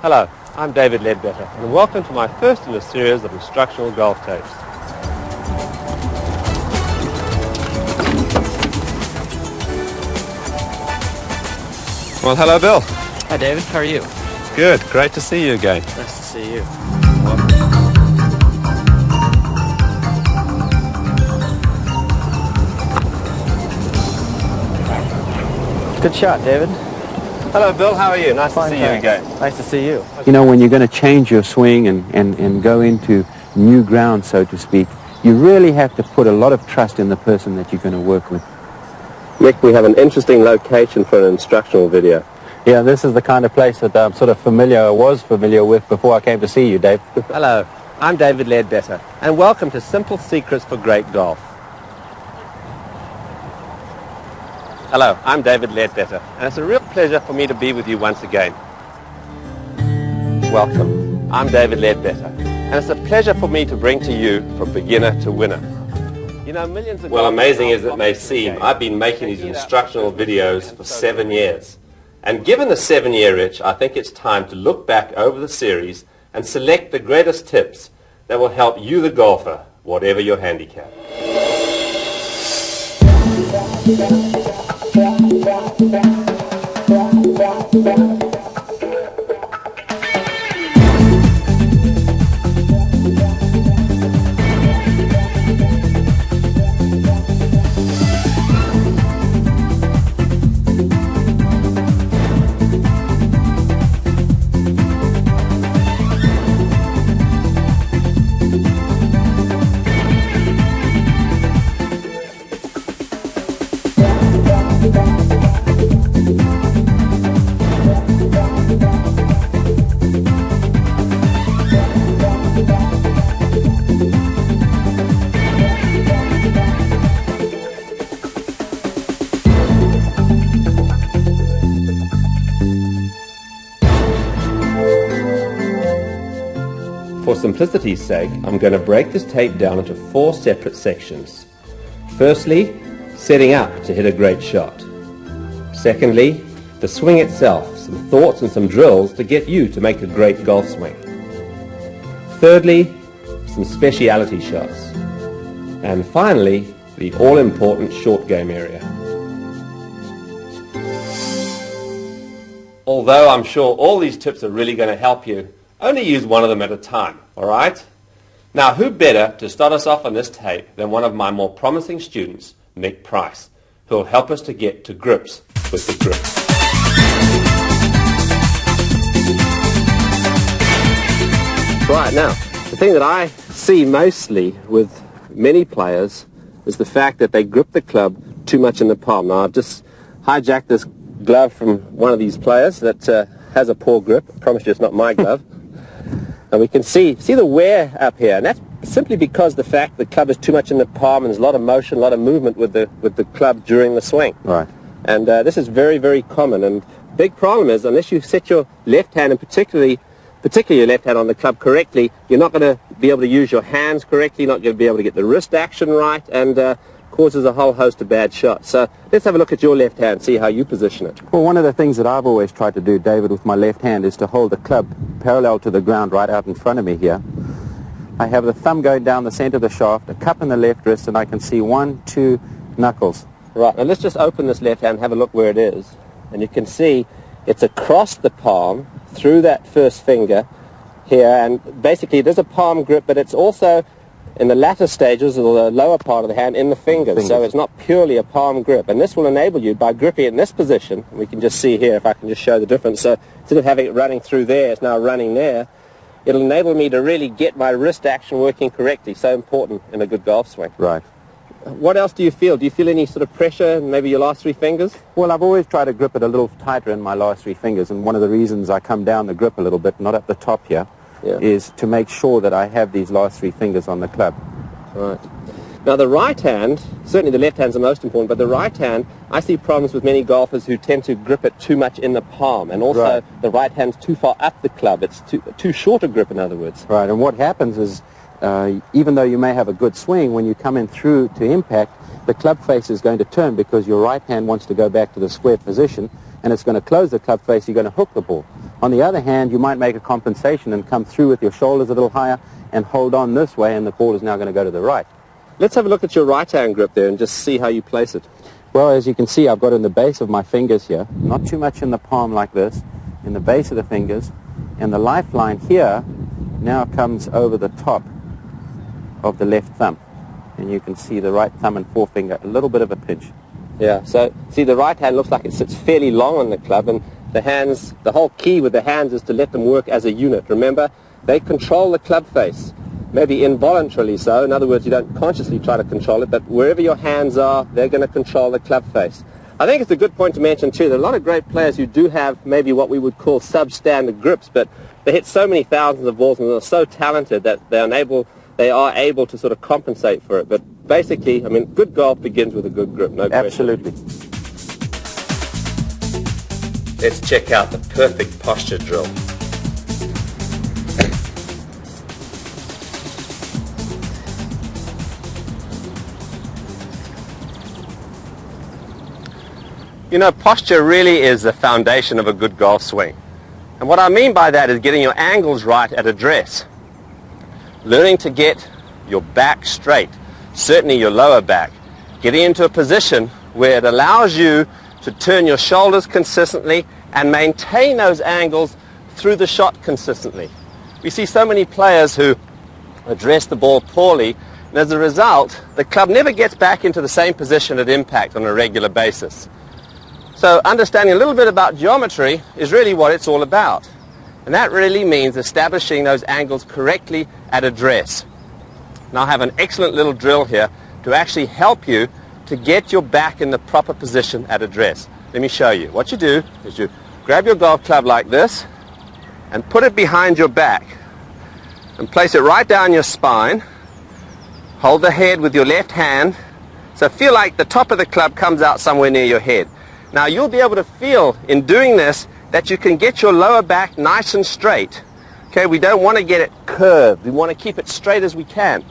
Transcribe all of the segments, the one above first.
Hello, I'm David Ledbetter, and welcome to my first in a series of instructional golf tapes. Well, hello, Bill. Hi, David. How are you? Good. Great to see you again. Nice to see you. Good shot, David. Hello, Bill. How are you? Nice Fine, to see you thanks. again. Nice to see you. You know, when you're going to change your swing and go into new ground, so to speak, you really have to put a lot of trust in the person that you're going to work with. Nick, we have an interesting location for an instructional video. Yeah, this is the kind of place that I'm sort of was familiar with before I came to see you, Dave. Hello, I'm David Ledbetter, and welcome to Simple Secrets for Great Golf. Hello, I'm David Ledbetter, and it's a real pleasure for me to be with you once again. Welcome, I'm David Ledbetter, and it's a pleasure for me to bring to you From Beginner to Winner. You know, millions of well, amazing as it may seem, I've been making these instructional videos for 7 years. And given the 7-year itch, I think it's time to look back over the series and select the greatest tips that will help you, the golfer, whatever your handicap. For simplicity's sake, I'm going to break this tape down into 4 separate sections. Firstly, setting up to hit a great shot. Secondly, the swing itself, some thoughts and some drills to get you to make a great golf swing. Thirdly, some speciality shots. And finally, the all-important short game area. Although I'm sure all these tips are really going to help you, only use one of them at a time, all right? Now, who better to start us off on this tape than one of my more promising students, Nick Price, who will help us to get to grips with the grips. Right, now, the thing that I see mostly with many players is the fact that they grip the club too much in the palm. Now, I've just hijacked this glove from one of these players that has a poor grip. I promise you it's not my glove. And we can see the wear up here, and that's simply because the fact the club is too much in the palm and there's a lot of motion, a lot of movement with the club during the swing. Right. And this is very, very common. And big problem is unless you set your left hand, and particularly your left hand on the club correctly, you're not going to be able to use your hands correctly, not going to be able to get the wrist action right, and causes a whole host of bad shots. So let's have a look at your left hand, see how you position it. Well, one of the things that I've always tried to do, David, with my left hand is to hold the club parallel to the ground right out in front of me here. I have the thumb going down the center of the shaft, a cup in the left wrist, and I can see 1, 2 knuckles. Right, now let's just open this left hand and have a look where it is. And you can see it's across the palm, through that first finger here, and basically it is a palm grip, but it's also in the latter stages, or the lower part of the hand, in the fingers. So it's not purely a palm grip. And this will enable you, by gripping it in this position, we can just see here, if I can just show the difference. So instead of having it running through there, it's now running there. It'll enable me to really get my wrist action working correctly. So important in a good golf swing. Right. What else do you feel? Do you feel any sort of pressure in maybe your last 3 fingers? Well, I've always tried to grip it a little tighter in my last 3 fingers, and one of the reasons I come down the grip a little bit, not at the top here, is to make sure that I have these last 3 fingers on the club. Right. Now the right hand, certainly the left hand's the most important, but the right hand, I see problems with many golfers who tend to grip it too much in the palm, and also the right hand's too far up the club. It's too short a grip, in other words. Right, and what happens is, even though you may have a good swing, when you come in through to impact, the club face is going to turn because your right hand wants to go back to the square position, and it's going to close the club face, you're going to hook the ball. On the other hand, you might make a compensation and come through with your shoulders a little higher and hold on this way, and the ball is now going to go to the right. Let's have a look at your right hand grip there and just see how you place it. Well, as you can see, I've got it in the base of my fingers here, not too much in the palm like this, in the base of the fingers, and the lifeline here now comes over the top of the left thumb. And you can see the right thumb and forefinger, a little bit of a pinch. Yeah, so see the right hand looks like it sits fairly long on the club, and the hands, the whole key with the hands is to let them work as a unit. Remember, they control the club face, maybe involuntarily so. In other words, you don't consciously try to control it, but wherever your hands are, they're going to control the club face. I think it's a good point to mention too, there are a lot of great players who do have maybe what we would call substandard grips, but they hit so many thousands of balls and they're so talented that they are able to sort of compensate for it. But basically, I mean, good golf begins with a good grip, no question. Absolutely. Let's check out the perfect posture drill. You know, posture really is the foundation of a good golf swing. And what I mean by that is getting your angles right at address. Learning to get your back straight, certainly your lower back. Getting into a position where it allows you to turn your shoulders consistently and maintain those angles through the shot consistently. We see so many players who address the ball poorly, and as a result, the club never gets back into the same position at impact on a regular basis. So understanding a little bit about geometry is really what it's all about. And that really means establishing those angles correctly at address. Now I have an excellent little drill here to actually help you to get your back in the proper position at address. Let me show you. What you do is you grab your golf club like this and put it behind your back and place it right down your spine. Hold the head with your left hand. So feel like the top of the club comes out somewhere near your head. Now you'll be able to feel in doing this that you can get your lower back nice and straight. Okay, we don't want to get it curved. We want to keep it straight as we can.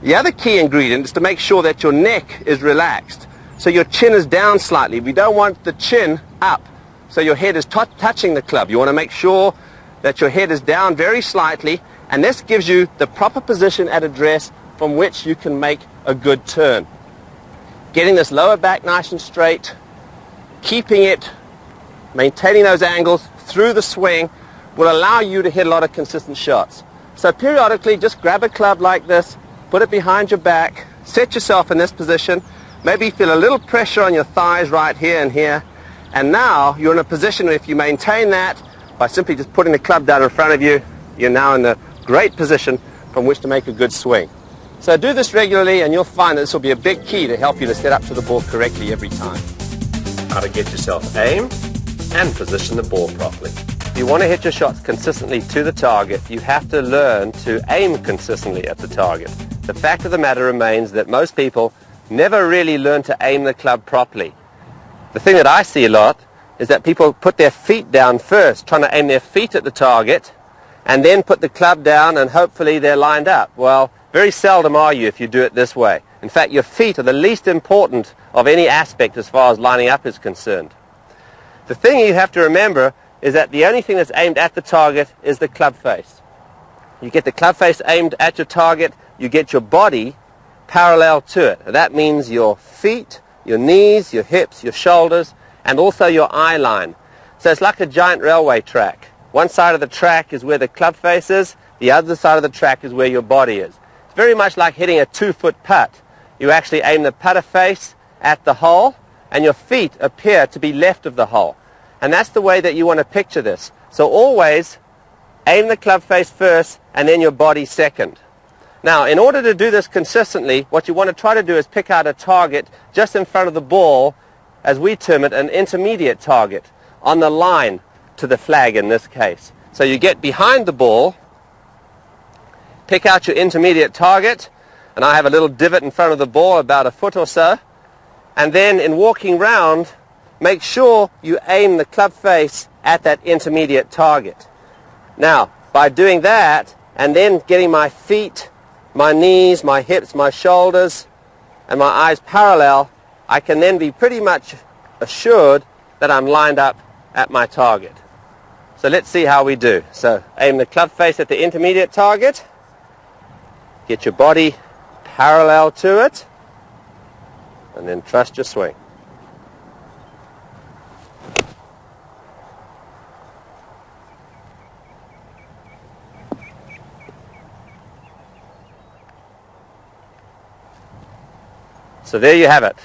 The other key ingredient is to make sure that your neck is relaxed. So your chin is down slightly. We don't want the chin up. So your head is touching the club. You want to make sure that your head is down very slightly, and this gives you the proper position at address from which you can make a good turn. Getting this lower back nice and straight, keeping it, maintaining those angles through the swing will allow you to hit a lot of consistent shots. So periodically just grab a club like this, put it behind your back, set yourself in this position, maybe feel a little pressure on your thighs right here and here, and now you're in a position where if you maintain that by simply just putting the club down in front of you, you're now in a great position from which to make a good swing. So do this regularly and you'll find that this will be a big key to help you to set up to the ball correctly every time. How to get yourself aimed and position the ball properly. If you want to hit your shots consistently to the target, you have to learn to aim consistently at the target. The fact of the matter remains that most people never really learn to aim the club properly. The thing that I see a lot is that people put their feet down first, trying to aim their feet at the target, and then put the club down and hopefully they're lined up. Well, very seldom are you if you do it this way. In fact, your feet are the least important of any aspect as far as lining up is concerned. The thing you have to remember is that the only thing that's aimed at the target is the club face. You get the club face aimed at your target, you get your body parallel to it. And that means your feet, your knees, your hips, your shoulders, and also your eye line. So it's like a giant railway track. One side of the track is where the club face is, the other side of the track is where your body is. It's very much like hitting a 2-foot putt. You actually aim the putter face at the hole, and your feet appear to be left of the hole. And that's the way that you want to picture this. So always aim the club face first and then your body second. Now, in order to do this consistently, what you want to try to do is pick out a target just in front of the ball, as we term it, an intermediate target, on the line to the flag in this case. So you get behind the ball, pick out your intermediate target, and I have a little divot in front of the ball about a foot or so, and then in walking round, make sure you aim the club face at that intermediate target. Now, by doing that, and then getting my feet, my knees, my hips, my shoulders, and my eyes parallel, I can then be pretty much assured that I'm lined up at my target. So let's see how we do. So aim the club face at the intermediate target. Get your body parallel to it. And then trust your swing. So there you have it.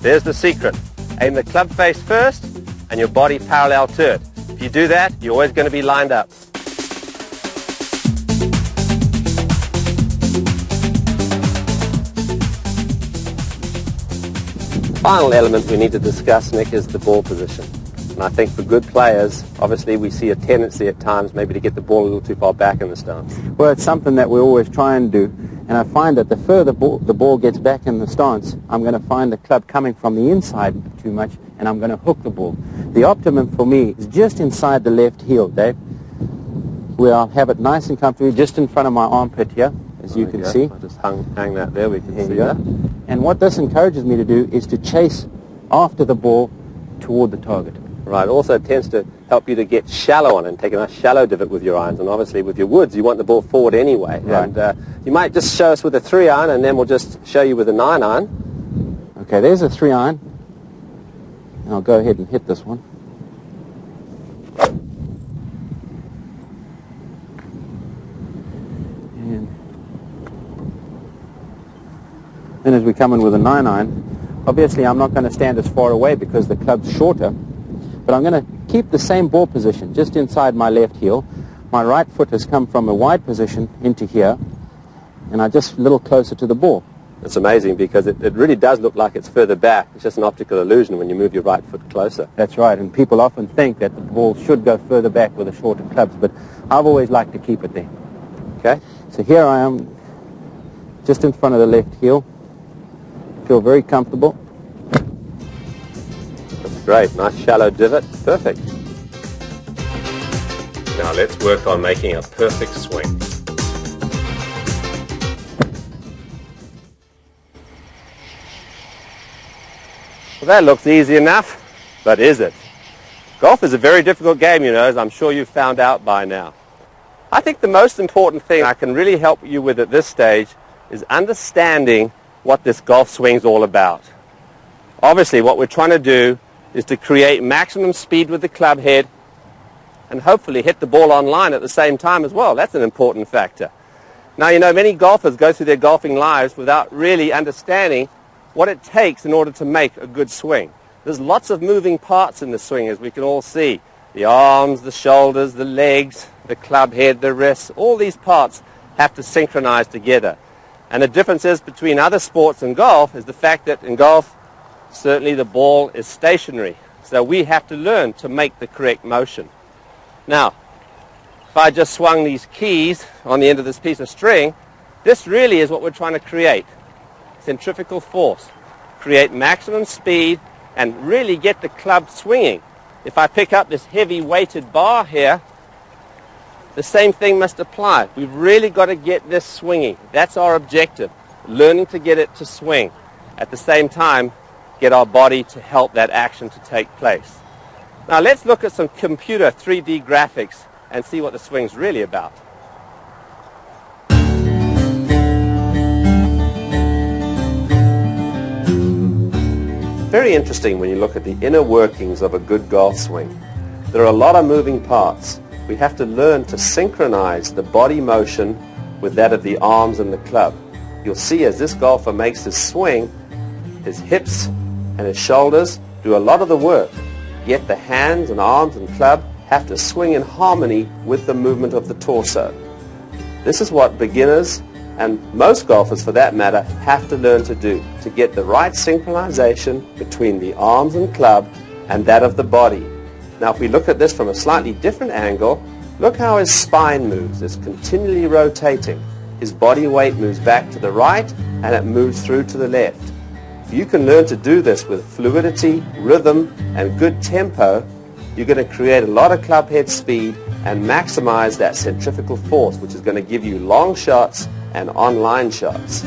There's the secret. Aim the club face first and your body parallel to it. If you do that, you're always going to be lined up. Final element we need to discuss, Nick, is the ball position. And I think for good players, obviously we see a tendency at times maybe to get the ball a little too far back in the stance. Well, it's something that we always try and do. And I find that the further the ball gets back in the stance, I'm going to find the club coming from the inside too much, and I'm going to hook the ball. The optimum for me is just inside the left heel, Dave, where I'll have it nice and comfortable, just in front of my armpit here, as you can see. I'll just hang that there, we can see that. And what this encourages me to do is to chase after the ball toward the target. Right, also tends to help you to get shallow on and take a nice shallow divot with your irons. And obviously with your woods, you want the ball forward anyway. Right. And you might just show us with a 3-iron, and then we'll just show you with a 9-iron. Okay, there's a 3-iron. And I'll go ahead and hit this one. And then as we come in with a 9-iron, obviously I'm not going to stand as far away because the club's shorter. But I'm going to keep the same ball position just inside my left heel. My right foot has come from a wide position into here, and I'm just a little closer to the ball. It's amazing because it really does look like it's further back. It's just an optical illusion when you move your right foot closer. That's right, and people often think that the ball should go further back with the shorter clubs, but I've always liked to keep it there. Okay? So here I am, just in front of the left heel. Feel very comfortable. Great, nice shallow divot, perfect. Now let's work on making a perfect swing. Well, that looks easy enough, but is it? Golf is a very difficult game, you know, as I'm sure you've found out by now. I think the most important thing I can really help you with at this stage is understanding what this golf swing's all about. Obviously, what we're trying to do is to create maximum speed with the club head and hopefully hit the ball on line at the same time as well. That's an important factor. Now, you know, many golfers go through their golfing lives without really understanding what it takes in order to make a good swing. There's lots of moving parts in the swing, as we can all see. The arms, the shoulders, the legs, the club head, the wrists, all these parts have to synchronize together. And the difference is between other sports and golf is the fact that in golf, certainly the ball is stationary, so we have to learn to make the correct motion. Now, if I just swung these keys on the end of this piece of string, this really is what we're trying to create. Centrifugal force. Create maximum speed and really get the club swinging. If I pick up this heavy weighted bar here, the same thing must apply. We've really got to get this swinging. That's our objective, learning to get it to swing. At the same time, get our body to help that action to take place. Now let's look at some computer 3D graphics and see what the swing's really about. Very interesting when you look at the inner workings of a good golf swing. There are a lot of moving parts. We have to learn to synchronize the body motion with that of the arms and the club. You'll see as this golfer makes his swing, his hips and his shoulders do a lot of the work, yet the hands and arms and club have to swing in harmony with the movement of the torso. This is what beginners and most golfers for that matter have to learn to do, to get the right synchronization between the arms and club and that of the body. Now if we look at this from a slightly different angle, look how his spine moves. It's continually rotating. His body weight moves back to the right and it moves through to the left. If you can learn to do this with fluidity, rhythm, and good tempo, you're going to create a lot of club head speed and maximize that centrifugal force, which is going to give you long shots and on-line shots.